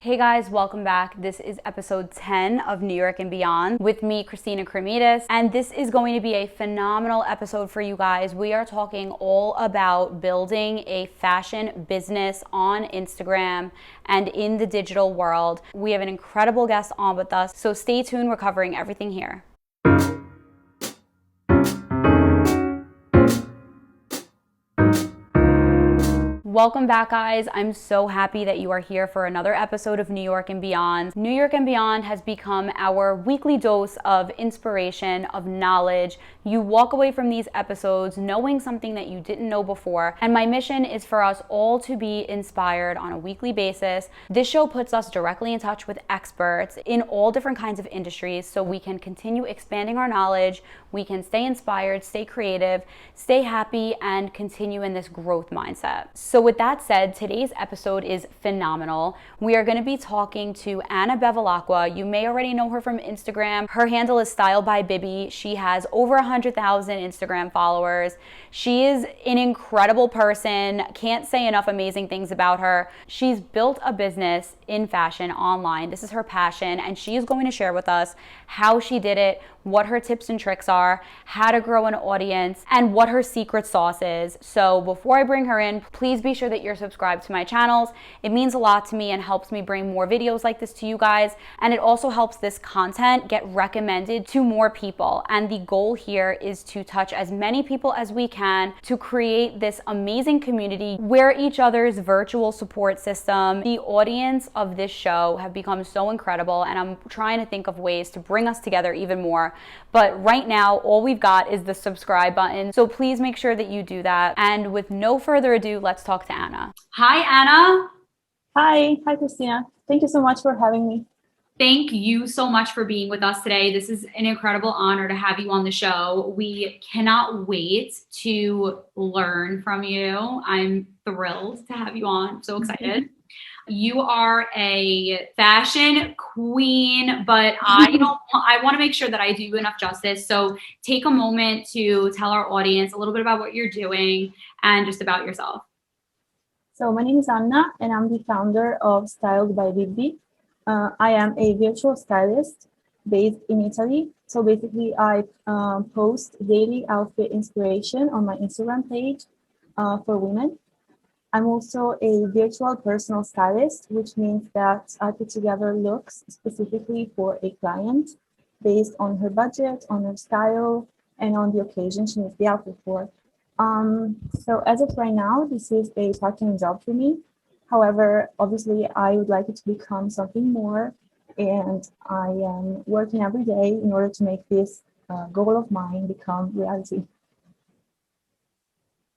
Hey guys, welcome back. This is episode 10 of New York and Beyond with me, Christina, and this is going to be a phenomenal episode for you guys. We are talking all about building a fashion business on Instagram and in the digital world. We have an incredible guest on with us, so stay tuned. We're covering everything here. Welcome back, guys. I'm so happy that you are here for another episode of New York and Beyond. New York and Beyond has become our weekly dose of inspiration, of knowledge. You walk away from these episodes knowing something that you didn't know before. And my mission is for us all to be inspired on a weekly basis. This show puts us directly in touch with experts in all different kinds of industries so we can continue expanding our knowledge. We can stay inspired, stay creative, stay happy, and continue in this growth mindset. So with that said, today's episode is phenomenal. We are going to be talking to Anna Bevilacqua. You may already know her from Instagram. Her handle is Style by Bibi. She has over 100,000 Instagram followers. She is an incredible person. Can't say enough amazing things about her. She's built a business in fashion online. This is her passion, and she is going to share with us how she did it, what her tips and tricks are, how to grow an audience, and what her secret sauce is. So before I bring her in, please be sure that you're subscribed to my channels. It means a lot to me and helps me bring more videos like this to you guys. And it also helps this content get recommended to more people. And the goal here is to touch as many people as we can to create this amazing community. We're each other's virtual support system. The audience of this show have become so incredible, and I'm trying to think of ways to bring us together even more. But right now, all we've got is the subscribe button. So please make sure that you do that. And with no further ado, let's talk to Anna. Hi, Anna. Hi, Christina. Thank you so much for having me. Thank you so much for being with us today. This is an incredible honor to have you on the show. We cannot wait to learn from you. I'm thrilled to have you on. So excited. You are a fashion queen, but I want to make sure that I do enough justice. So take a moment to tell our audience a little bit about what you're doing and just about yourself. So my name is Anna, and I'm the founder of Styled by Bibi. I am a virtual stylist based in Italy. So basically, I post daily outfit inspiration on my Instagram page for women. I'm also a virtual personal stylist, which means that I put together looks specifically for a client based on her budget, on her style, and on the occasion she needs the outfit for. So as of right now, this is a part-time job for me. However, obviously, I would like it to become something more, and I am working every day in order to make this goal of mine become reality.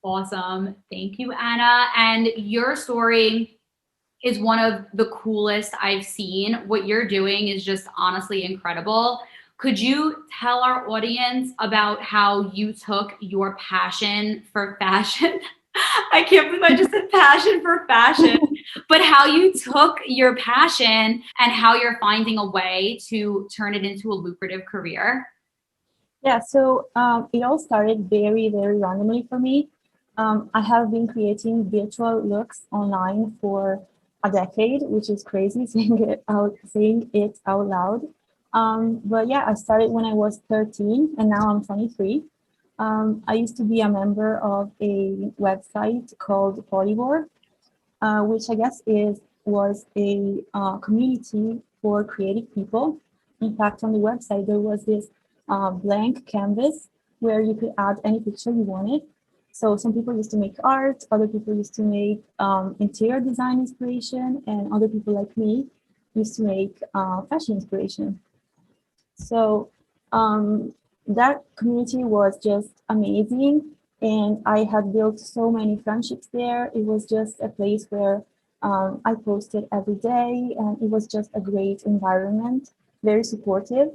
Awesome. Thank you, Anna. And your story is one of the coolest I've seen. What you're doing is just honestly incredible. Could you tell our audience about how you took your passion for fashion? I can't believe I just said passion for fashion, but how you took your passion and how you're finding a way to turn it into a lucrative career? Yeah, so it all started very, very randomly for me. I have been creating virtual looks online for a decade, which is crazy saying it out loud. But yeah, I started when I was 13, and now I'm 23. I used to be a member of a website called Polybor, which I guess was a community for creative people. In fact, on the website there was this blank canvas where you could add any picture you wanted. So some people used to make art, other people used to make interior design inspiration, and other people like me used to make fashion inspiration. So that community was just amazing, and I had built so many friendships there. It was just a place where I posted every day, and it was just a great environment, very supportive.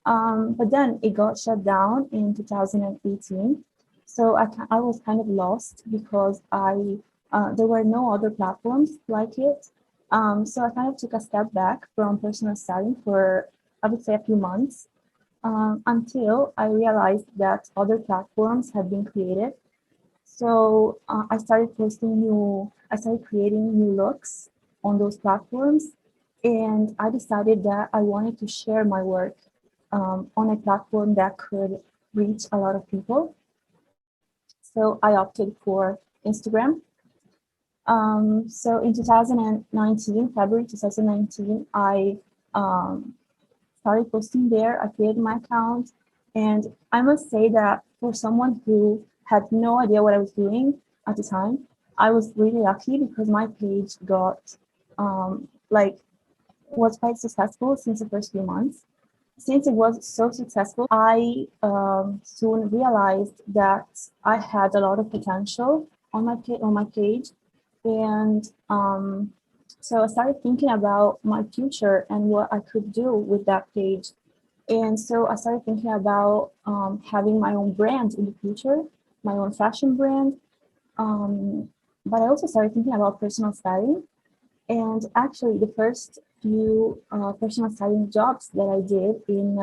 But then it got shut down in 2018. So I was kind of lost because there were no other platforms like it. So I kind of took a step back from personal styling for, I would say, a few months, until I realized that other platforms had been created. So I started creating new looks on those platforms. And I decided that I wanted to share my work on a platform that could reach a lot of people. So I opted for Instagram. So in 2019, February 2019, I um, started posting there. I created my account. And I must say that for someone who had no idea what I was doing at the time, I was really lucky because my page got like was quite successful since the first few months. Since it was so successful, I soon realized that I had a lot of potential on my page, and so I started thinking about my future and what I could do with that page. And so I started thinking about having my own brand in the future, my own fashion brand. Um, but I also started thinking about personal styling, and actually, the first few personal styling jobs that I did in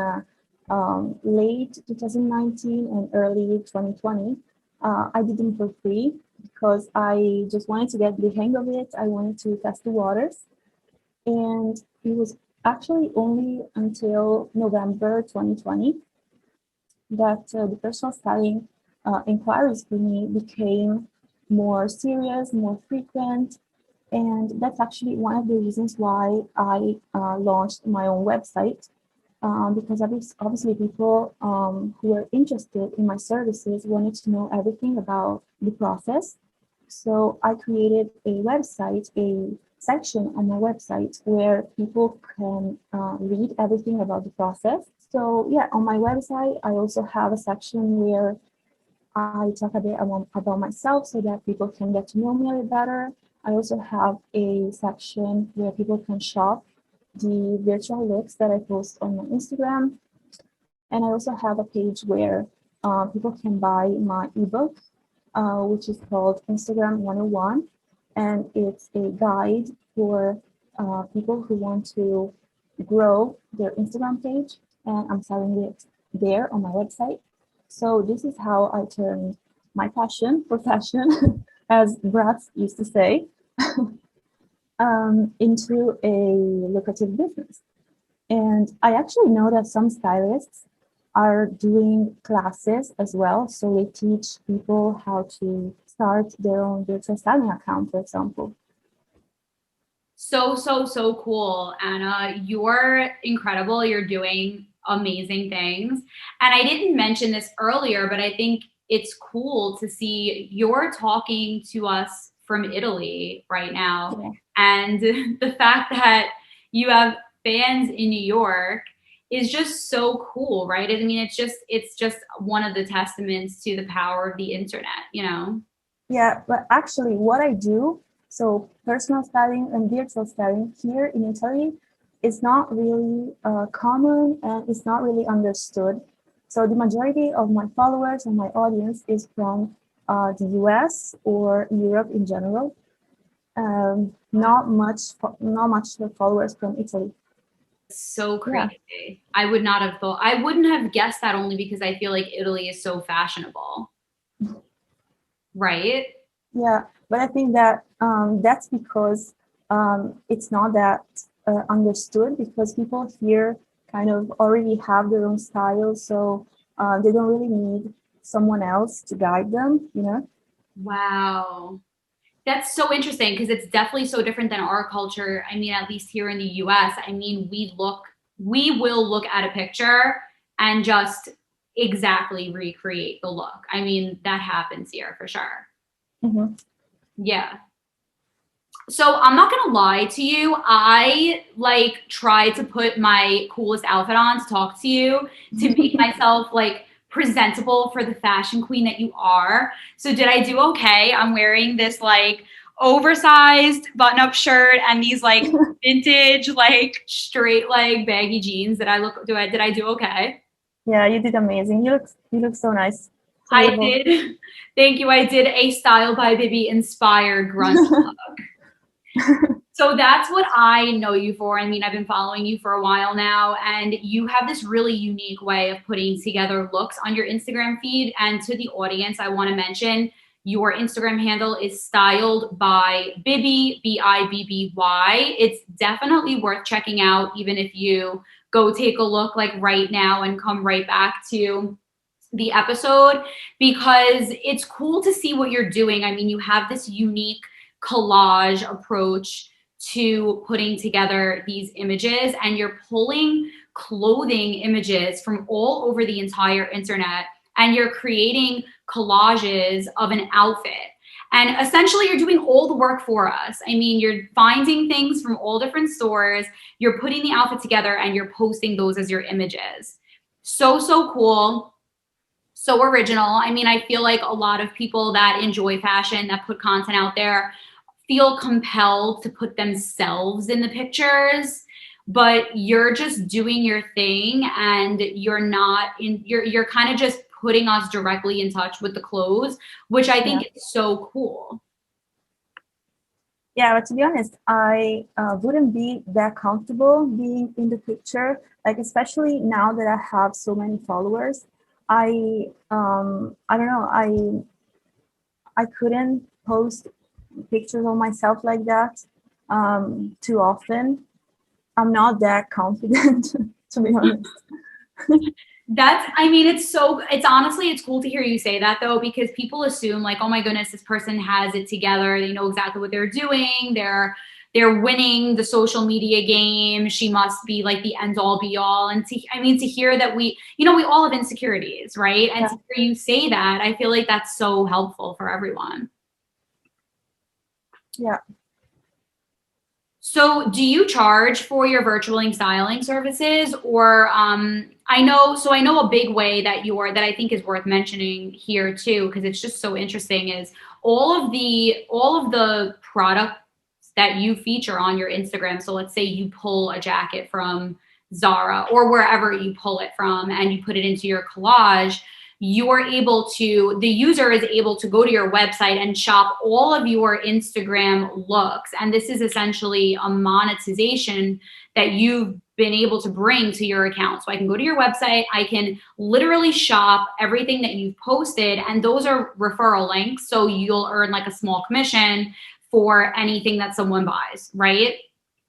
late 2019 and early 2020, I did them for free because I just wanted to get the hang of it. I wanted to test the waters. And it was actually only until November 2020 that the personal styling inquiries for me became more serious, more frequent, and that's actually one of the reasons why I launched my own website, because obviously people who were interested in my services wanted to know everything about the process. So I created a website, a section on my website where people can read everything about the process. So yeah, on my website, I also have a section where I talk a bit about myself so that people can get to know me a little better. I also have a section where people can shop the virtual looks that I post on my Instagram. And I also have a page where people can buy my ebook, which is called Instagram 101. And it's a guide for people who want to grow their Instagram page. And I'm selling it there on my website. So this is how I turned my passion for fashion, as brats used to say, into a lucrative business. And I actually know that some stylists are doing classes as well. So they teach people how to start their own virtual styling account, for example. So cool, Anna. You're incredible. You're doing amazing things. And I didn't mention this earlier, but I think it's cool to see you're talking to us from Italy right now. Yeah. And the fact that you have fans in New York is just so cool, right? I mean, it's just one of the testaments to the power of the internet, you know? Yeah, but actually, what I do, so personal styling and virtual styling here in Italy, is not really common and it's not really understood. So the majority of my followers and my audience is from the US or Europe in general. Not much followers from Italy. So Yeah, crazy. I would not have thought, I wouldn't have guessed that only because I feel like Italy is so fashionable, right? yeah, but I think that that's because it's not that understood because people here kind of already have their own style, so they don't really need someone else to guide them, you know? Wow. That's so interesting because it's definitely so different than our culture. I mean, at least here in the US, I mean, we will look at a picture and just exactly recreate the look. I mean, that happens here for sure. Hmm. Yeah. So I'm not gonna lie to you. I like tried to put my coolest outfit on to talk to you to make myself like presentable for the fashion queen that you are. So did I do okay? I'm wearing this like oversized button-up shirt and these like vintage like straight leg baggy jeans. Did I do okay? Yeah, you did amazing. You look so nice. So I beautiful. did. Thank you. I did a Style by Bibby inspired grunge. So that's what I know you for. I mean, I've been following you for a while now, and you have this really unique way of putting together looks on your Instagram feed. And to the audience, I want to mention Your Instagram handle is styled by Bibby, Bibby. It's definitely worth checking out, even if you go take a look like right now and come right back to the episode, because it's cool to see what you're doing. I mean, you have this unique collage approach to putting together these images, and you're pulling clothing images from all over the entire internet, and you're creating collages of an outfit. And essentially, you're doing all the work for us. I mean, you're finding things from all different stores, you're putting the outfit together, and you're posting those as your images. So, so cool. So original. I mean, I feel like a lot of people that enjoy fashion, that put content out there, feel compelled to put themselves in the pictures, but you're just doing your thing, and you're kind of just putting us directly in touch with the clothes, which I think is so cool. Yeah, but to be honest, I wouldn't be that comfortable being in the picture, like especially now that I have so many followers. I don't know, I couldn't post pictures of myself like that too often. I'm not that confident, to be honest. I mean, it's honestly, it's cool to hear you say that though, because people assume like, oh my goodness, this person has it together. They know exactly what they're doing. They're winning the social media game. She must be like the end all be all. And to hear that we all have insecurities, right? And to hear you say that, I feel like that's so helpful for everyone. Yeah. So do you charge for your virtual styling services, or I know a big way that I think is worth mentioning here too, because it's just so interesting, is all of the products that you feature on your Instagram. So let's say you pull a jacket from Zara or wherever you pull it from and you put it into your collage, the user is able to go to your website and shop all of your Instagram looks. And this is essentially a monetization that you've been able to bring to your account. So I can go to your website, I can literally shop everything that you've posted, and those are referral links. So you'll earn like a small commission for anything that someone buys, right?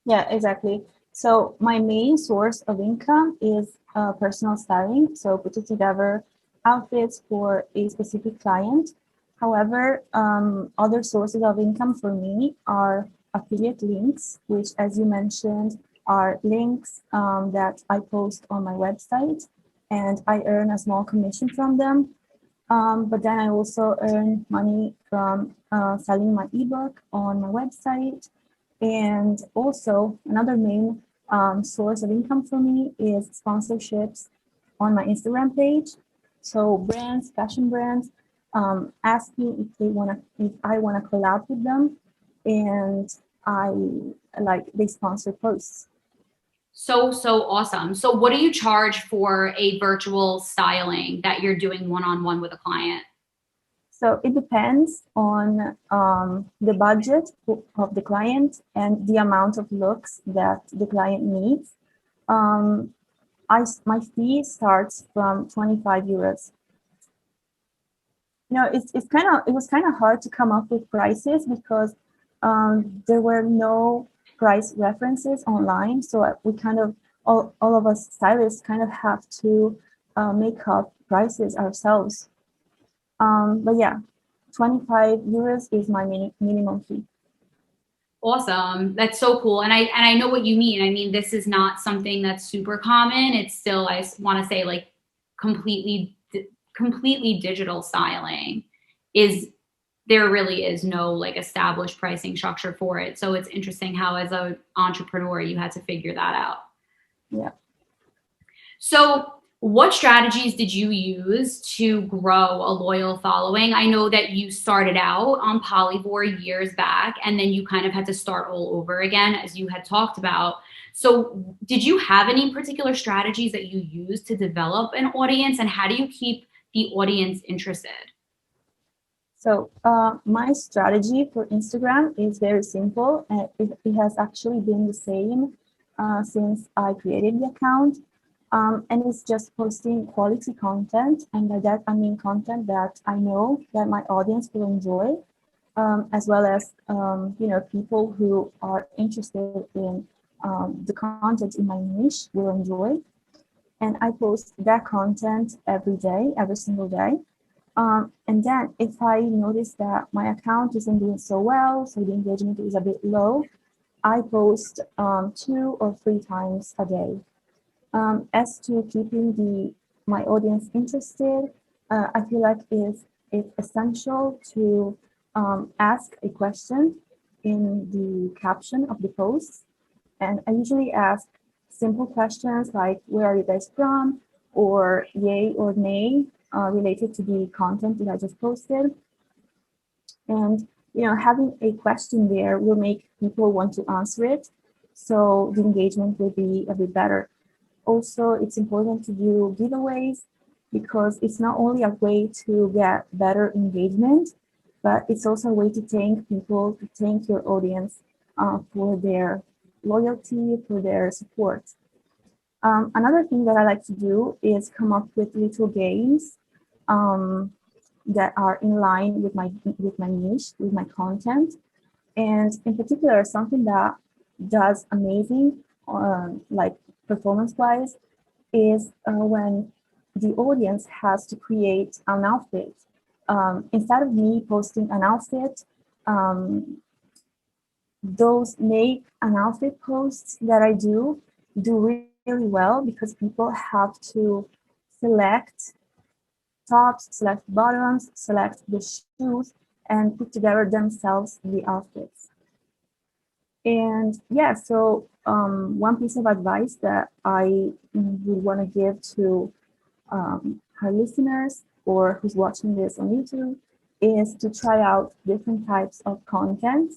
Yeah, exactly. So my main source of income is personal styling. So putting together outfits for a specific client. However, other sources of income for me are affiliate links, which, as you mentioned, are links that I post on my website, and I earn a small commission from them. But then I also earn money from selling my ebook on my website. And also another main source of income for me is sponsorships on my Instagram page. So fashion brands, ask me if I wanna collab with them, and they sponsor posts. So, so awesome. So what do you charge for a virtual styling that you're doing one-on-one with a client? So it depends on the budget of the client and the amount of looks that the client needs. Um, my fee starts from 25 euros. It was kind of hard to come up with prices because there were no price references online. So we kind of, all of us stylists kind of have to make up prices ourselves. But yeah, 25 euros is my minimum fee. Awesome. That's so cool. And I know what you mean. I mean, this is not something that's super common. It's still, I want to say, like completely digital styling there really is no like established pricing structure for it. So it's interesting how as an entrepreneur you had to figure that out. Yeah. So what strategies did you use to grow a loyal following? I know that you started out on Polyvore years back, and then you kind of had to start all over again, as you had talked about. So did you have any particular strategies that you used to develop an audience, and how do you keep the audience interested? So my strategy for Instagram is very simple, and it has actually been the same since I created the account. And it's just posting quality content. And by that, I mean content that I know that my audience will enjoy, as well as, people who are interested in the content in my niche will enjoy. And I post that content every day, every single day. And then if I notice that my account isn't doing so well, so the engagement is a bit low, I post 2 or 3 times a day. As to keeping my audience interested, I feel like it's essential to ask a question in the caption of the post. And I usually ask simple questions like, where are you guys from? Or yay or nay, related to the content that I just posted. And having a question there will make people want to answer it. So the engagement will be a bit better. Also, it's important to do giveaways because it's not only a way to get better engagement, but it's also a way to thank people, to thank your audience for their loyalty, for their support. Another thing that I like to do is come up with little games um, that are in line with my niche, with my content, and in particular, something that does amazing, like performance-wise, is when the audience has to create an outfit. Instead of me posting an outfit, um, those make an outfit posts that I do really well because people have to select tops, select bottoms, select the shoes, and put together themselves the outfits. And yeah, so one piece of advice that I would want to give to our listeners or who's watching this on YouTube is to try out different types of content,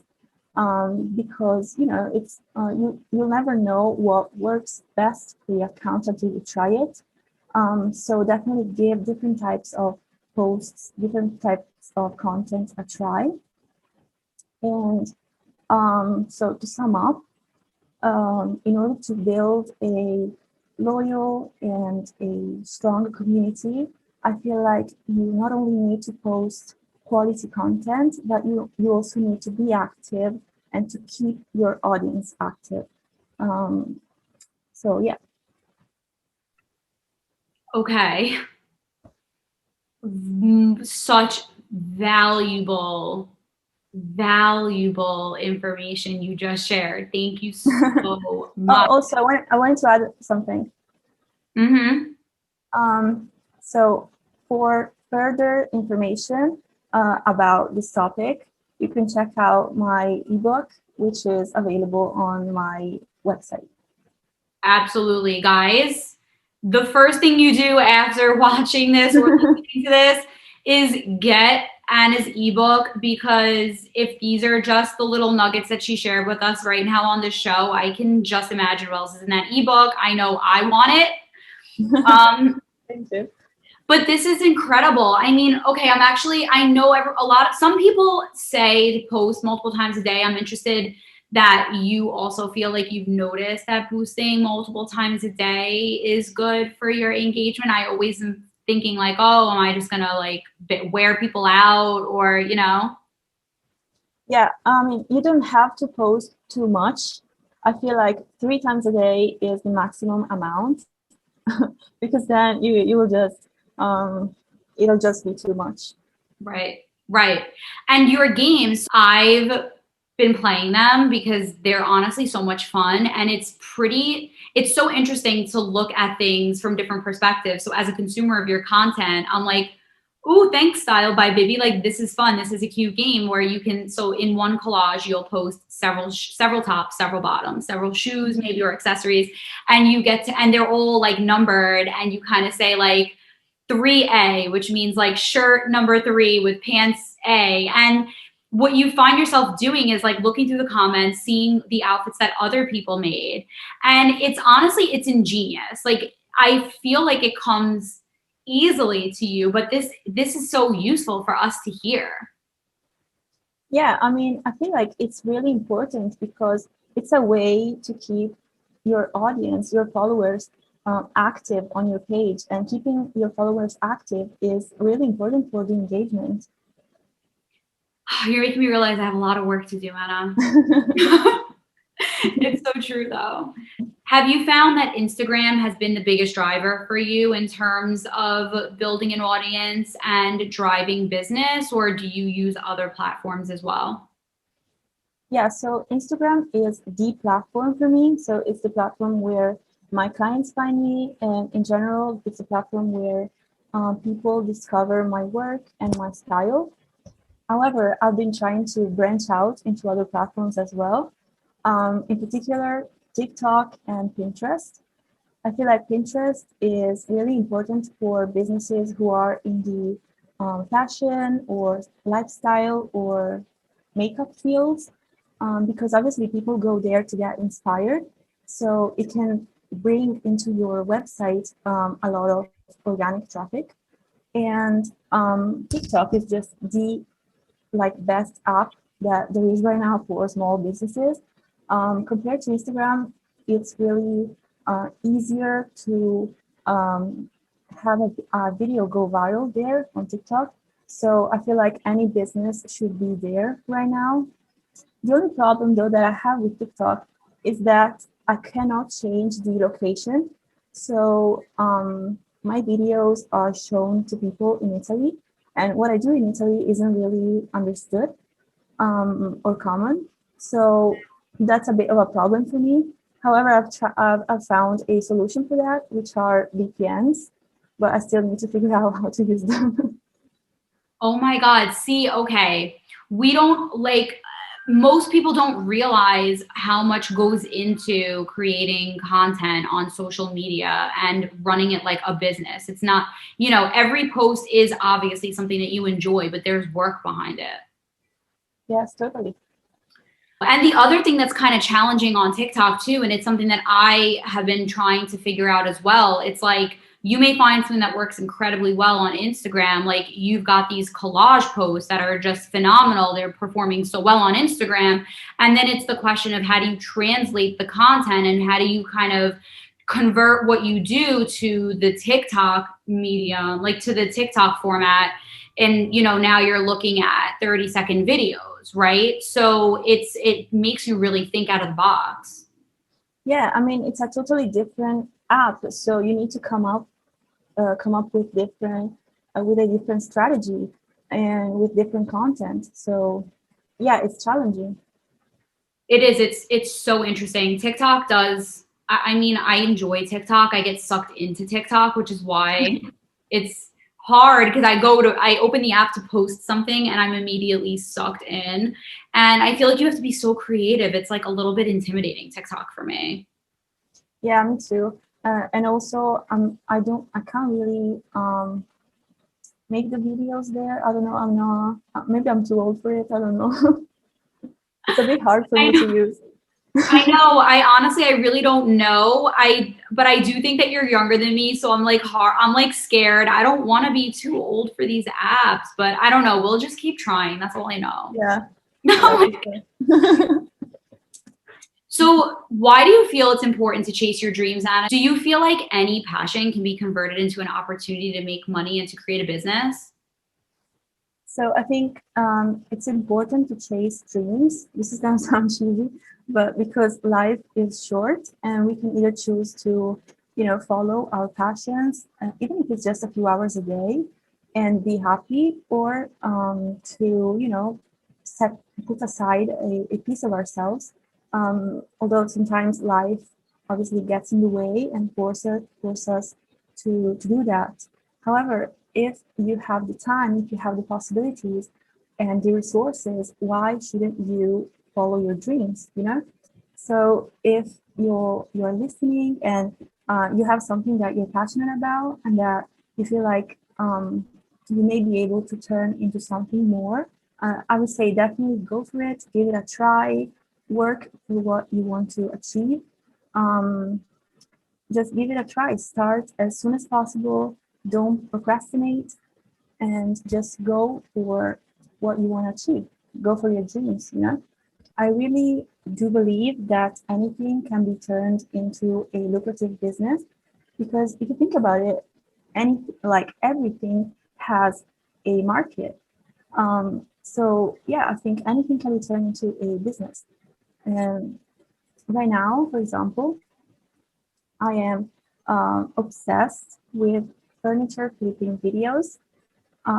because it's you'll never know what works best for your account until you try it. So definitely give different types of posts, different types of content a try. And so to sum up, in order to build a loyal and a strong community, I feel like you not only need to post quality content, but you also need to be active and to keep your audience active. Um, so yeah. Okay. Such valuable information you just shared. Thank you so Oh, much. also, I wanted to add something. Mm-hmm. So for further information about this topic, you can check out my ebook, which is available on my website. Absolutely, guys. The first thing you do after watching this or listening to this is get Anna's ebook, because if these are just the little nuggets that she shared with us right now on the show, I can just imagine what else is in that ebook. I know I want it. Thank you. But this is incredible. I mean, okay, I know some people say to post multiple times a day. I'm interested that you also feel like you've noticed that boosting multiple times a day is good for your engagement. I always am thinking like, oh, am I just gonna like wear people out or, Yeah, I mean, you don't have to post too much. I feel like 3 times a day is the maximum amount because then you will just it'll just be too much. Right, right. And your games, I've been playing them because they're honestly so much fun, and it's so interesting to look at things from different perspectives. So as a consumer of your content, I'm like, ooh, thanks, Style by Bibby. Like, this is fun. This is a cute game where you can, so in one collage, you'll post several tops, several bottoms, several shoes, maybe, or accessories. And and they're all like numbered, and you kind of say like, 3A, which means like shirt number 3 with pants A. And what you find yourself doing is like looking through the comments, seeing the outfits that other people made. And it's ingenious. Like, I feel like it comes easily to you, but this is so useful for us to hear. Yeah, I mean, I feel like it's really important because it's a way to keep your audience, your followers active on your page, and keeping your followers active is really important for the engagement. You're making me realize I have a lot of work to do, Anna. It's so true, though. Have you found that Instagram has been the biggest driver for you in terms of building an audience and driving business, or do you use other platforms as well? Yeah, so Instagram is the platform for me. So it's the platform where my clients find me, and in general, it's a platform where people discover my work and my style. However, I've been trying to branch out into other platforms as well, in particular, TikTok and Pinterest. I feel like Pinterest is really important for businesses who are in the fashion or lifestyle or makeup fields, because obviously people go there to get inspired. So it can bring into your website a lot of organic traffic. And TikTok is just the best app that there is right now for small businesses. Compared to Instagram, it's really easier to have a video go viral there on TikTok. So I feel like any business should be there right now. The only problem though that I have with TikTok is that I cannot change the location. So my videos are shown to people in Italy, and what I do in Italy isn't really understood or common. So that's a bit of a problem for me. However, I've found a solution for that, which are VPNs, but I still need to figure out how to use them. Oh my God. See, okay. We don't like, most people don't realize how much goes into creating content on social media and running it like a business. It's not, every post is obviously something that you enjoy, but there's work behind it. Yes, totally. And the other thing that's kind of challenging on TikTok too, and it's something that I have been trying to figure out as well. It's like you may find something that works incredibly well on Instagram. Like you've got these collage posts that are just phenomenal. They're performing so well on Instagram. And then it's the question of how do you translate the content and how do you kind of convert what you do to the TikTok medium, like to the TikTok format. And, now you're looking at 30-second videos, right? So it makes you really think out of the box. Yeah, I mean it's a totally different app, so you need to come up with different with a different strategy and with different content. So yeah, it's challenging. It is. It's so interesting. TikTok does. I mean, I enjoy TikTok. I get sucked into TikTok, which is why it's hard because I open the app to post something and I'm immediately sucked in. And I feel like you have to be so creative. It's like a little bit intimidating, TikTok for me. Yeah, me too. And also, I can't really make the videos there. I don't know. I'm not. Maybe I'm too old for it. I don't know. It's a bit hard for I me to know. use. I know. I really don't know. But I do think that you're younger than me, so I'm like I'm like scared. I don't want to be too old for these apps, but I don't know. We'll just keep trying. That's all I know. Yeah, yeah, for sure. So why do you feel it's important to chase your dreams, Anna? Do you feel like any passion can be converted into an opportunity to make money and to create a business? So I think it's important to chase dreams. This is gonna sound cheesy, but because life is short and we can either choose to, follow our passions, even if it's just a few hours a day, and be happy, or to, set put aside a piece of ourselves. Although sometimes life obviously gets in the way and force us to do that. However, if you have the time, if you have the possibilities and the resources, why shouldn't you follow your dreams? So if you're listening and you have something that you're passionate about and that you feel like you may be able to turn into something more, I would say definitely go for it, give it a try, work for what you want to achieve. Um, just give it a try. Start as soon as possible. Don't procrastinate and just go for what you want to achieve. Go for your dreams. I really do believe that anything can be turned into a lucrative business because if you think about it, everything has a market. So yeah, I think anything can be turned into a business. And right now, for example, I am obsessed with furniture flipping videos.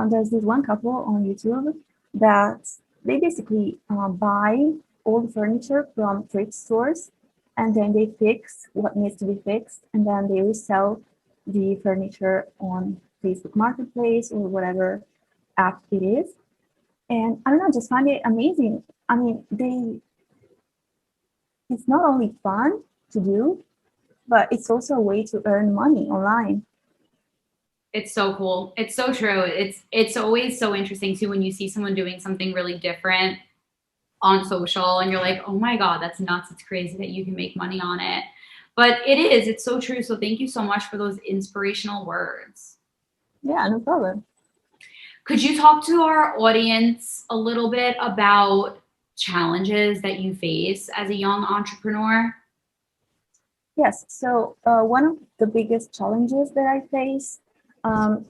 There's this one couple on YouTube that they basically buy old furniture from thrift stores, and then they fix what needs to be fixed, and then they resell the furniture on Facebook Marketplace or whatever app it is. And I don't know, I just find it amazing. I mean, it's not only fun to do, but it's also a way to earn money online. It's so cool. It's so true. It's always so interesting too when you see someone doing something really different on social and you're like, oh my God, that's nuts. It's crazy that you can make money on it. But it is, it's so true. So thank you so much for those inspirational words. Yeah, no problem. Could you talk to our audience a little bit about challenges that you face as a young entrepreneur? Yes, so one of the biggest challenges that I face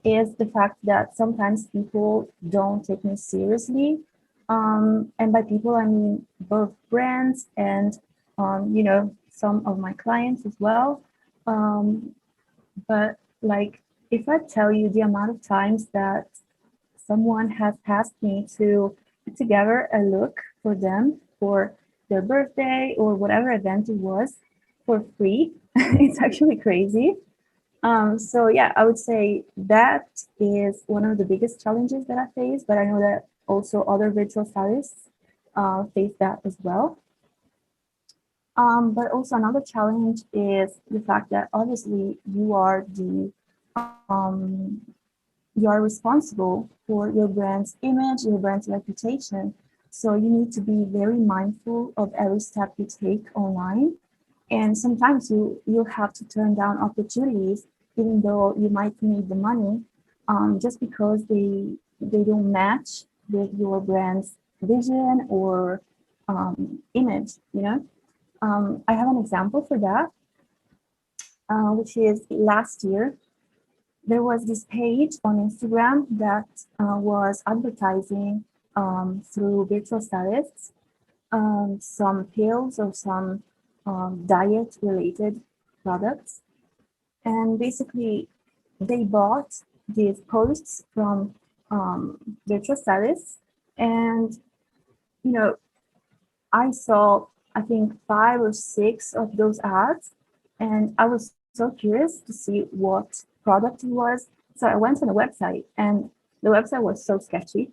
is the fact that sometimes people don't take me seriously. And by people, I mean both brands and, some of my clients as well. Um, but like, if I tell you the amount of times that someone has asked me to put together a look for them for their birthday or whatever event it was for free. It's actually crazy. So yeah, I would say that is one of the biggest challenges that I face, but I know that also other virtual stylists face that as well. But also another challenge is the fact that obviously you are responsible for your brand's image, your brand's reputation. So you need to be very mindful of every step you take online. And sometimes you have to turn down opportunities, even though you might need the money, just because they don't match with your brand's vision or image. I have an example for that, which is last year there was this page on Instagram that was advertising through virtual stylists some pills or some diet related products. And basically, they bought these posts from virtual stylists. And, you know, I saw, I think, 5 or 6 of those ads. And I was so curious to see what product it was. So I went on the website, and the website was so sketchy.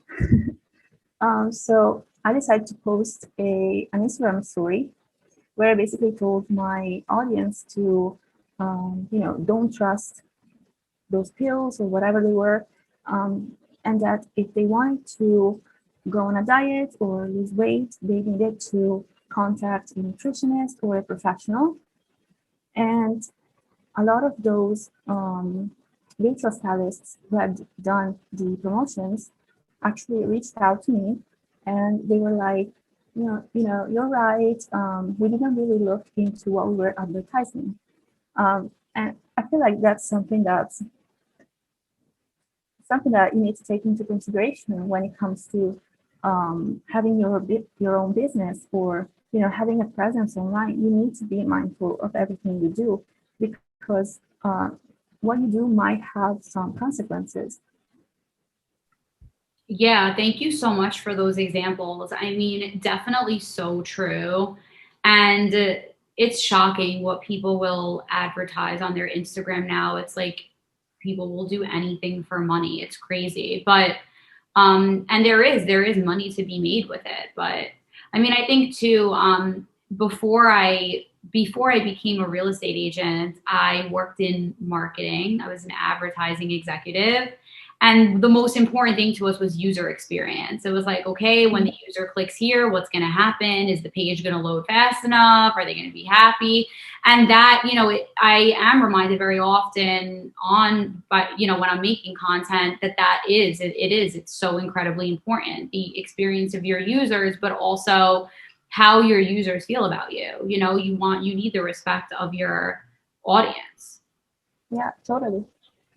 So I decided to post an Instagram story where I basically told my audience to, don't trust those pills or whatever they were, and that if they wanted to go on a diet or lose weight, they needed to contact a nutritionist or a professional. And a lot of those virtual stylists who had done the promotions actually reached out to me, and they were like, you're right. We didn't really look into what we were advertising. And I feel like that's something that you need to take into consideration when it comes to having your own business, or having a presence online. You need to be mindful of everything you do, because what you do might have some consequences. Yeah, thank you so much for those examples. I mean, definitely so true. And it's shocking what people will advertise on their Instagram now. It's like people will do anything for money. It's crazy. But and there is money to be made with it. But I mean, I think too, before I became a real estate agent, I worked in marketing. I was an advertising executive. And the most important thing to us was user experience. It was like, okay, when the user clicks here, what's going to happen? Is the page going to load fast enough? Are they going to be happy? And that, I am reminded very often when I'm making content it's so incredibly important, the experience of your users, but also how your users feel about you. You need the respect of your audience. Yeah, totally.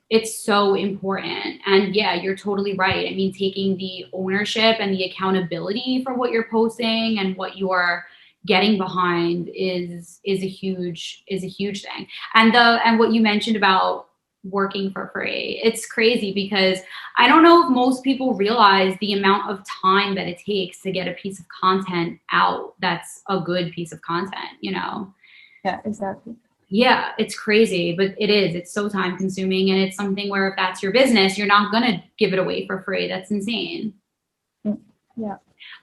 It's so important. And yeah, you're totally right. I mean, taking the ownership and the accountability for what you're posting and what you're getting behind is a huge thing. And what you mentioned about working for free, it's crazy because I don't know if most people realize the amount of time that it takes to get a piece of content out that's a good piece of content, you know? Yeah, exactly. Yeah, it's crazy, but it is. It's so time consuming, and it's something where if that's your business, you're not going to give it away for free. That's insane. Mm, yeah.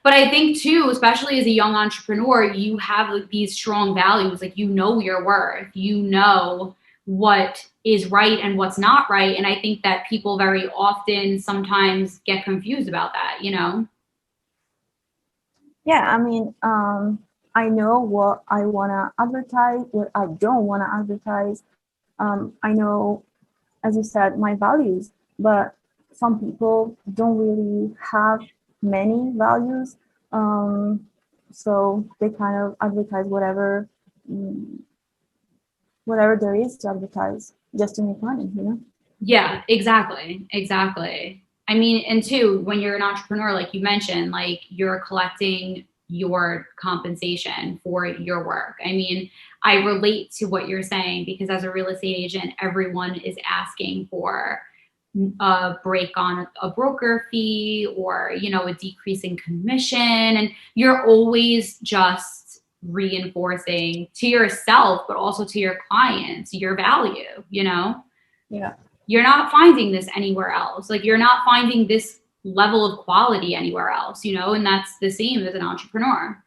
But I think too, especially as a young entrepreneur, you have like these strong values. Like you know your worth, you know what is right and what's not right. And I think that people very often sometimes get confused about that, you know? Yeah, I mean, I know what I want to advertise, what I don't want to advertise. I know, as you said, my values, but some people don't really have many values. Um, so they kind of advertise mm, whatever there is to advertise just to make money, you know? Yeah, exactly. Exactly. I mean, and two, when you're an entrepreneur, like you mentioned, like you're collecting your compensation for your work. I mean, I relate to what you're saying because as a real estate agent, everyone is asking for a break on a broker fee or, you know, a decrease in commission. And you're always just reinforcing to yourself, but also to your clients, your value, you know? Yeah. You're not finding this anywhere else. Like you're not finding this level of quality anywhere else, you know, and that's the same as an entrepreneur.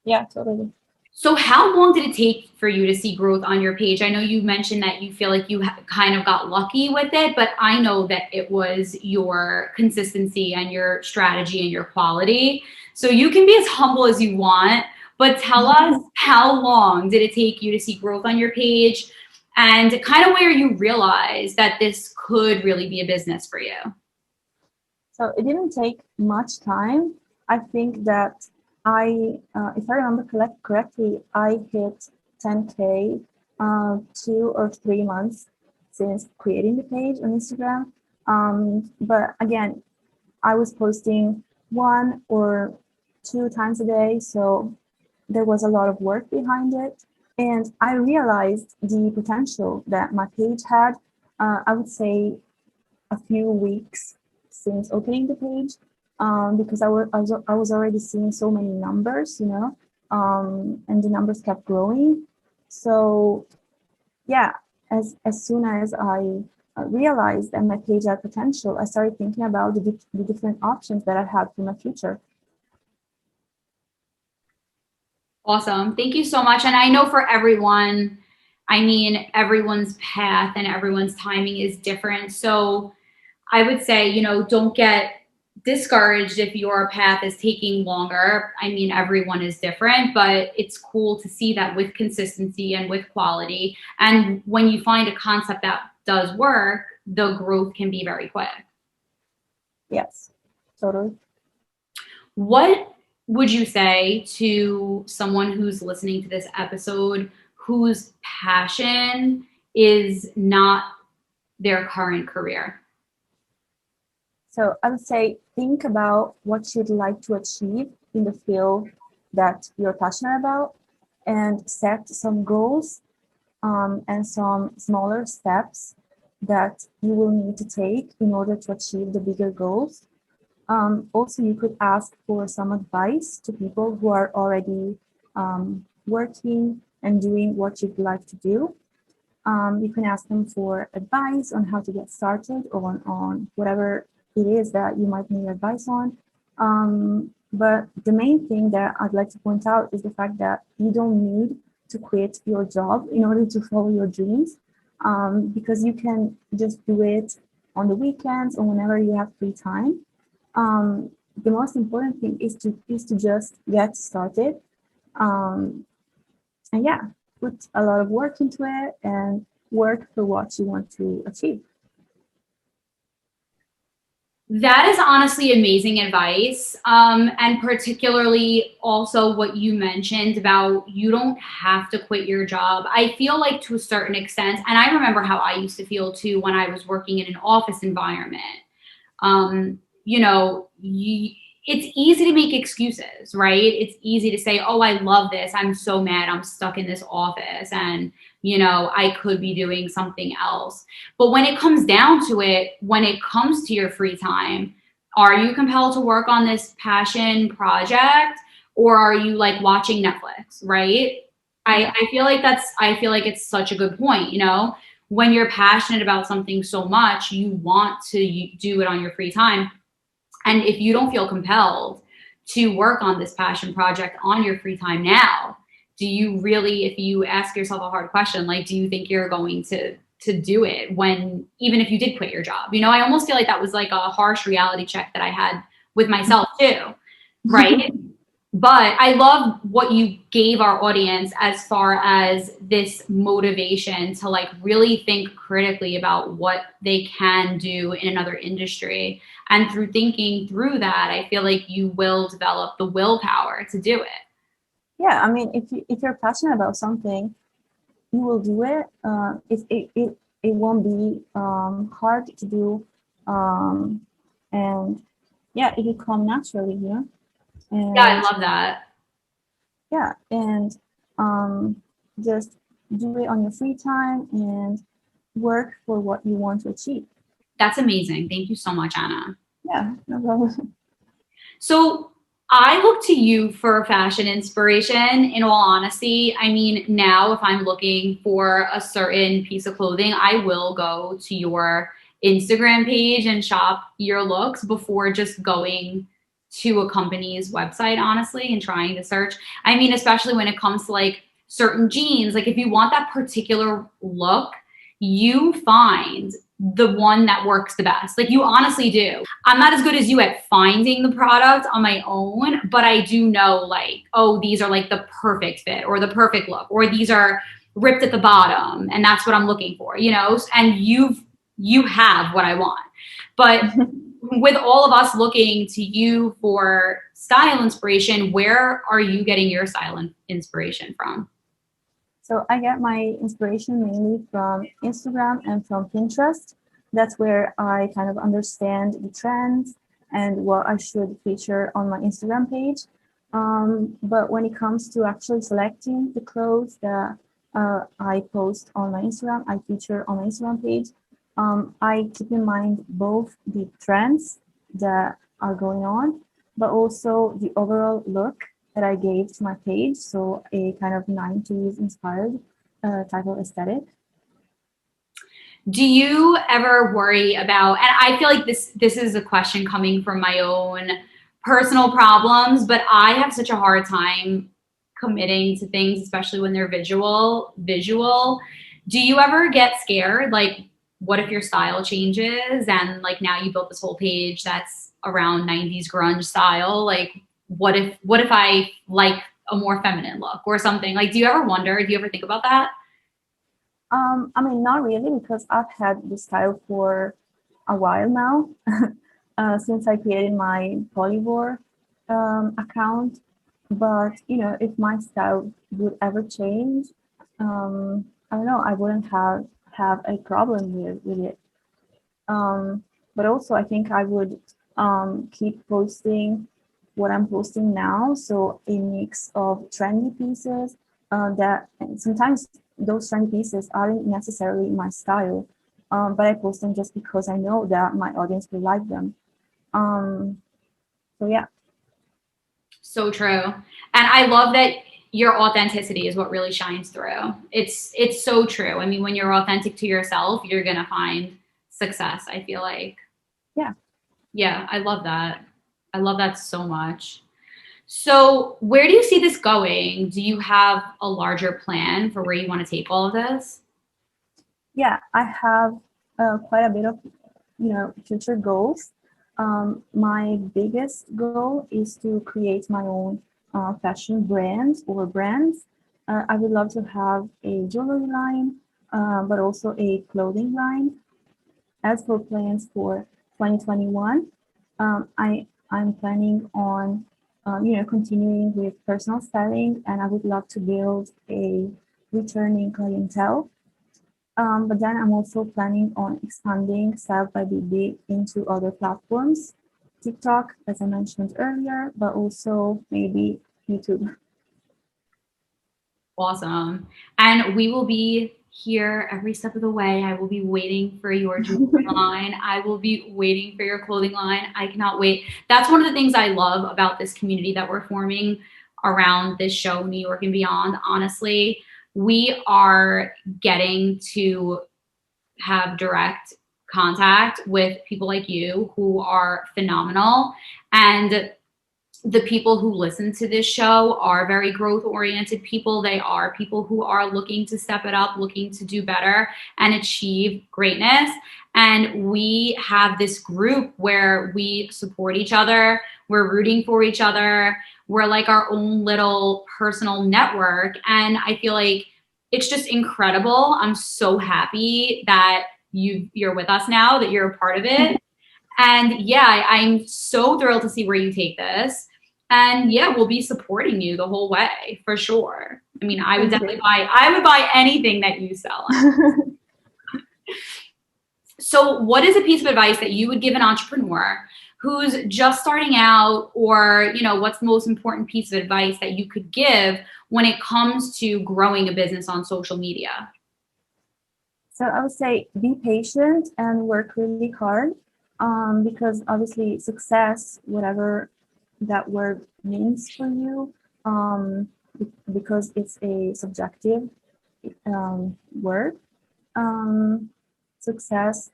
Yeah, totally. So how long did it take for you to see growth on your page? I know you mentioned that you feel like you kind of got lucky with it, but I know that it was your consistency and your strategy and your quality. So you can be as humble as you want, but tell us how long did it take you to see growth on your page and kind of where you realized that this could really be a business for you. So it didn't take much time. I think that if I remember correctly, I hit 10K 2 or 3 months since creating the page on Instagram. But again, I was posting 1 or 2 times a day, so there was a lot of work behind it. And I realized the potential that my page had, I would say a few weeks since opening the page, because I was already seeing so many numbers, you know, and the numbers kept growing. So yeah, as soon as I realized that my page had potential, I started thinking about the different options that I had for my future. Awesome. Thank you so much. And I know for everyone, I mean, everyone's path and everyone's timing is different. So I would say, you know, don't get discouraged if your path is taking longer. I mean, everyone is different, but it's cool to see that with consistency and with quality. And when you find a concept that does work, the growth can be very quick. Yes, totally. What would you say to someone who's listening to this episode whose passion is not their current career? So I would say think about what you'd like to achieve in the field that you're passionate about and set some goals and some smaller steps that you will need to take in order to achieve the bigger goals. Also, you could ask for some advice to people who are already working and doing what you'd like to do. You can ask them for advice on how to get started or on whatever it is that you might need advice on. But the main thing that I'd like to point out is the fact that you don't need to quit your job in order to follow your dreams, because you can just do it on the weekends or whenever you have free time. The most important thing is to just get started. Um, and yeah, put a lot of work into it and work for what you want to achieve. That is honestly amazing advice. And particularly also what you mentioned about you don't have to quit your job. I feel like to a certain extent, and I remember how I used to feel too when I was working in an office environment. You know, it's easy to make excuses, right? It's easy to say, oh, I love this. I'm so mad. I'm stuck in this office and, you know, I could be doing something else. But when it comes down to it, when it comes to your free time, are you compelled to work on this passion project or are you like watching Netflix, right? I feel like it's such a good point, you know? When you're passionate about something so much, you want to do it on your free time. And if you don't feel compelled to work on this passion project on your free time now, do you really, if you ask yourself a hard question, like, do you think you're going to do it when, even if you did quit your job? You know, I almost feel like that was like a harsh reality check that I had with myself too, right? But I love what you gave our audience as far as this motivation to like really think critically about what they can do in another industry. And through thinking through that, I feel like you will develop the willpower to do it. Yeah, I mean, if you're passionate about something, you will do it. It won't be hard to do, um, and yeah, it will come naturally, you know. Yeah, I And love that. yeah, and um, just do it on your free time and work for what you want to achieve. That's amazing. Thank you so much, Anna. Yeah, no problem. So I look to you for fashion inspiration, in all honesty. I mean, now if I'm looking for a certain piece of clothing, I will go to your Instagram page and shop your looks before just going to a company's website, honestly, and trying to search. I mean, especially when it comes to like certain jeans, like if you want that particular look, you find the one that works the best. Like you honestly do. I'm not as good as you at finding the product on my own, but I do know like, oh, these are like the perfect fit or the perfect look, or these are ripped at the bottom and that's what I'm looking for, you know? And you have what I want. But with all of us looking to you for style inspiration, where are you getting your style inspiration from? So I get my inspiration mainly from Instagram and from Pinterest. That's where I kind of understand the trends and what I should feature on my Instagram page. But when it comes to actually selecting the clothes that I post on my Instagram, I feature on my Instagram page, I keep in mind both the trends that are going on, but also the overall look that I gave to my page. So a kind of 90s inspired type of aesthetic. Do you ever worry about, and I feel like this is a question coming from my own personal problems, but I have such a hard time committing to things, especially when they're visual. Do you ever get scared? Like, what if your style changes and like now you built this whole page that's around 90s grunge style? Like, what if I like a more feminine look or something? Like, do you ever wonder? Do you ever think about that? I mean, not really, because I've had this style for a while now, since I created my Polyvore account. But you know, if my style would ever change, I don't know, I wouldn't have a problem with it. Um, but also, I think I would keep posting what I'm posting now. So a mix of trendy pieces that and sometimes those trendy pieces aren't necessarily my style, but I post them just because I know that my audience will like them. Um, so yeah, So true. And I love that your authenticity is what really shines through. It's so true. I mean, when you're authentic to yourself, you're going to find success, I feel like. yeah. Yeah, I love that. I love that so much. So, where do you see this going? Do you have a larger plan for where you want to take all of this? Yeah, I have quite a bit of, you know, future goals. My biggest goal is to create my own fashion brand or brands. I would love to have a jewelry line, but also a clothing line. As for plans for 2021, I'm planning on continuing with personal styling, and I would love to build a returning clientele. But then I'm also planning on expanding Style by BB into other platforms, TikTok, as I mentioned earlier, but also maybe YouTube. Awesome. And we will be here every step of the way. I will be waiting for your jewelry line. I will be waiting for your clothing line. I cannot wait. That's one of the things I love about this community that we're forming around this show, New York and Beyond. Honestly, we are getting to have direct contact with people like you who are phenomenal. And the people who listen to this show are very growth oriented people. They are people who are looking to step it up, looking to do better and achieve greatness. And we have this group where we support each other, we're rooting for each other, we're like our own little personal network. And I feel like it's just incredible. I'm so happy that you're with us now, that you're a part of it. And yeah, I'm so thrilled to see where you take this. And yeah, we'll be supporting you the whole way for sure. I mean, I would Thank definitely you. buy anything that you sell. So, what is a piece of advice that you would give an entrepreneur who's just starting out, or, what's the most important piece of advice that you could give when it comes to growing a business on social media? So I would say be patient and work really hard, because obviously success, whatever that word means for you, because it's a subjective word. Um, Success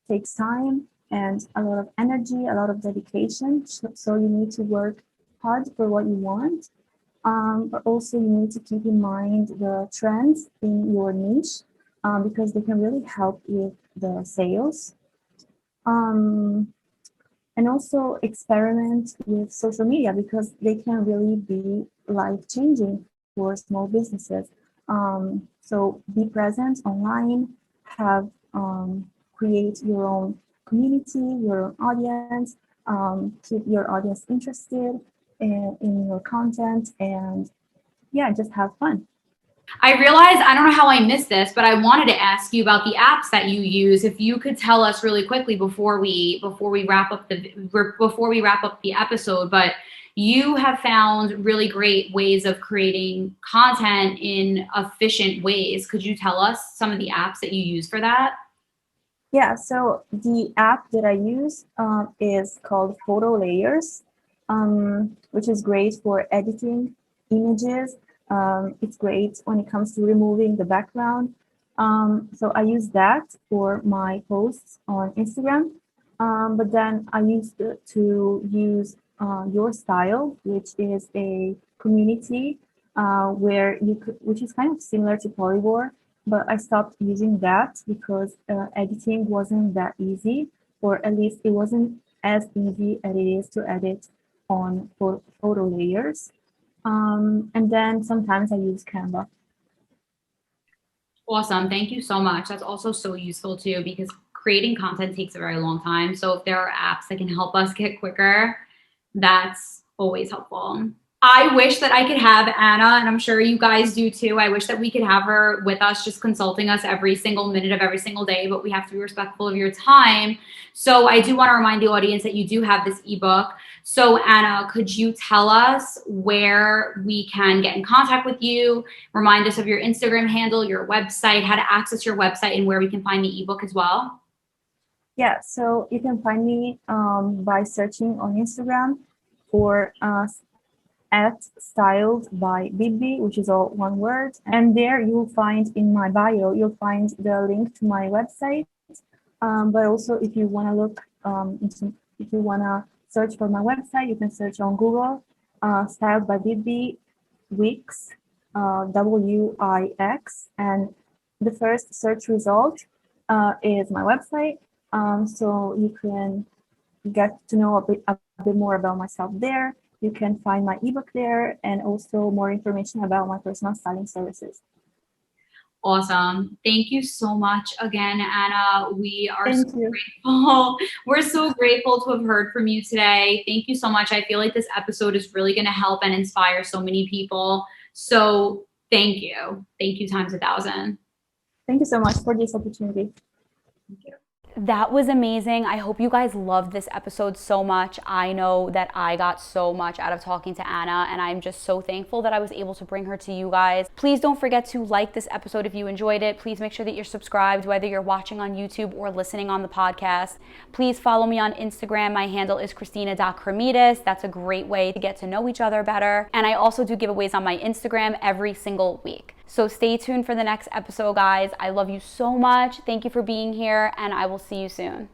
takes time and a lot of energy, a lot of dedication. So you need to work hard for what you want, but also you need to keep in mind the trends in your niche, because they can really help with the sales. Um, and also experiment with social media because they can really be life changing for small businesses. So be present online, have create your own community, your own audience, keep your audience interested in your content, and yeah, just have fun. I realized, I don't know how I missed this, but I wanted to ask you about the apps that you use. If you could tell us really quickly before we wrap up the episode, but you have found really great ways of creating content in efficient ways. Could you tell us some of the apps that you use for that? Yeah, so the app that I use is called Photo Layers, which is great for editing images. It's great when it comes to removing the background. So I use that for my posts on Instagram. But then I used to use Your Style, which is a community where you could, which is kind of similar to Polybore, but I stopped using that because editing wasn't that easy, or at least it wasn't as easy as it is to edit on photo layers. And then sometimes I use Canva. Awesome. Thank you so much. That's also so useful too, because creating content takes a very long time. So if there are apps that can help us get quicker, that's always helpful. I wish that I could have Anna, and I'm sure you guys do too. I wish that we could have her with us, just consulting us every single minute of every single day, but we have to be respectful of your time. So I do want to remind the audience that you do have this ebook. So Anna, could you tell us where we can get in contact with you? Remind us of your Instagram handle, your website, how to access your website, and where we can find the ebook as well. Yeah, so you can find me by searching on Instagram for at styled by Bibi, which is all one word. And there you'll find in my bio, you'll find the link to my website. But also if you want to look if you want to search for my website, you can search on Google, styled by Bibi Wix, Wix. And the first search result is my website. So you can get to know a bit more about myself there. You can find my ebook there and also more information about my personal styling services. Awesome. Thank you so much again, Anna. We are so Thank you. grateful. We're so grateful to have heard from you today. Thank you so much. I feel like this episode is really going to help and inspire so many people. So thank you. Thank you times 1,000. Thank you so much for this opportunity. Thank you. That was amazing. I hope you guys loved this episode so much. I know that I got so much out of talking to Anna, and I'm just so thankful that I was able to bring her to you guys. Please don't forget to like this episode if you enjoyed it. Please make sure that you're subscribed, whether you're watching on YouTube or listening on the podcast. Please follow me on Instagram. My handle is christina.cremidas. That's a great way to get to know each other better. And I also do giveaways on my Instagram every single week. So stay tuned for the next episode, guys. I love you so much. Thank you for being here, and I will see you soon.